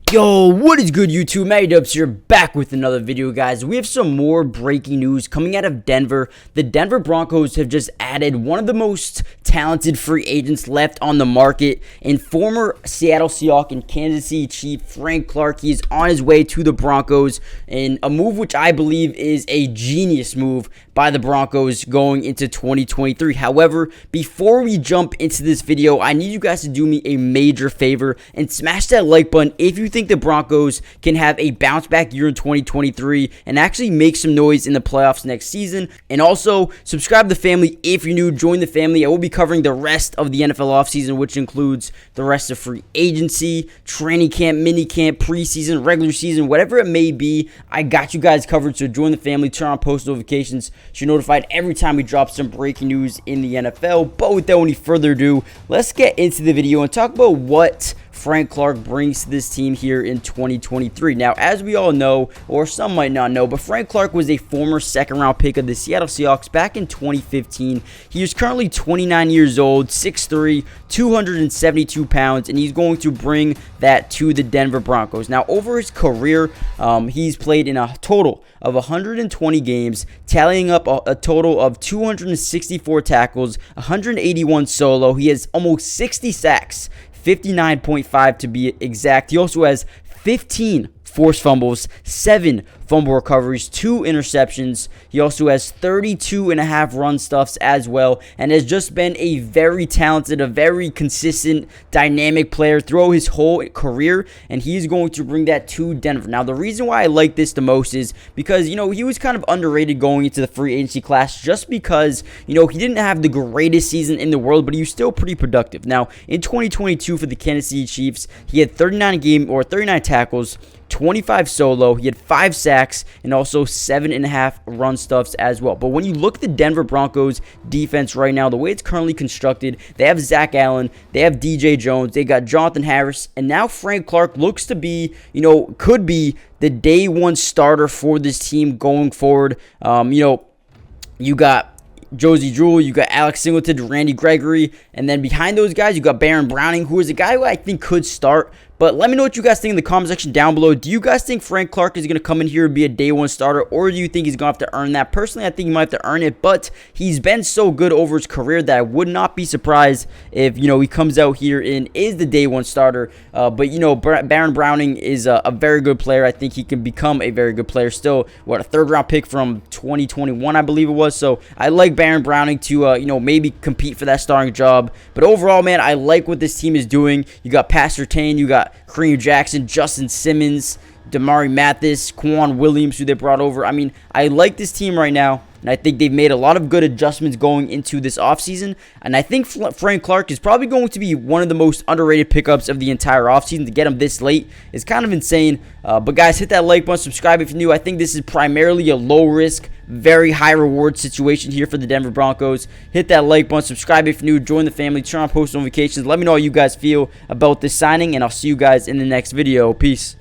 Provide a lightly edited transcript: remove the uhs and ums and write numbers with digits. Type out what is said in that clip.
Yo, what is good, YouTube? Matty Dubs here, back with another video, guys. We have some more breaking news coming out of Denver. The Denver Broncos have just added one of the most talented free agents left on the market, and former Seattle Seahawks and Kansas City Chief Frank Clark. He is on his way to the Broncos, and a move which I believe is a genius move by the Broncos going into 2023. However, before we jump into this video, I need you guys to do me a major favor and smash that like button if you think the Broncos can have a bounce back year in 2023 and actually make some noise in the playoffs next season. And also, subscribe to the family if you're new. Join the family. I will be covering the rest of the NFL offseason, which includes the rest of free agency, training camp, mini camp, preseason, regular season, whatever it may be. I got you guys covered, so join the family. Turn on post notifications so you're notified every time we drop some breaking news in the NFL. But without any further ado, let's get into the video and talk about what Frank Clark brings to this team here in 2023. Now, as we all know, or some might not know, but Frank Clark was a former second-round pick of the Seattle Seahawks back in 2015. He is currently 29 years old, 6'3", 272 pounds, and he's going to bring that to the Denver Broncos. Now, over his career, he's played in a total of 120 games, tallying up a total of 264 tackles, 181 solo. He has almost 60 sacks, 59.5 to be exact. He also has 15 forced fumbles, 7 fumble recoveries, 2 interceptions. He also has 32.5 run stuffs as well, and has just been a very talented, a very consistent, dynamic player throughout his whole career, and he's going to bring that to Denver. Now, the reason why I like this the most is because, he was kind of underrated going into the free agency class just because, he didn't have the greatest season in the world, but he was still pretty productive. Now, in 2022 for the Kansas City Chiefs, he had 39 tackles, 25 solo, he had 5 sacks, and also 7.5 run stuffs as well. But when you look at the Denver Broncos defense right now, the way it's currently constructed, they have Zach Allen, they have DJ Jones, they got Jonathan Harris, and now Frank Clark looks to be, could be the day one starter for this team going forward. You got Josie Jewell, you got Alex Singleton, Randy Gregory, and then behind those guys, you got Baron Browning, who is a guy who I think could start. But let me know what you guys think in the comment section down below. Do you guys think Frank Clark is going to come in here and be a day one starter, or do you think he's going to have to earn that? Personally, I think he might have to earn it, but he's been so good over his career that I would not be surprised if, he comes out here and is the day one starter. But Baron Browning is a very good player. I think he can become a very good player. Still, a third-round pick from 2021, I believe it was. So I like Baron Browning to, maybe compete for that starting job. But overall, man, I like what this team is doing. You got Pat Surtain, you got Kareem Jackson, Justin Simmons, Damari Mathis, Quan Williams, who they brought over. I mean, I like this team right now, and I think they've made a lot of good adjustments going into this offseason. And I think Frank Clark is probably going to be one of the most underrated pickups of the entire offseason. To get him this late is kind of insane. But guys, hit that like button, subscribe if you're new. I think this is primarily a low-risk, very high-reward situation here for the Denver Broncos. Hit that like button, subscribe if you're new, join the family, turn on post notifications. Let me know how you guys feel about this signing, and I'll see you guys in the next video. Peace.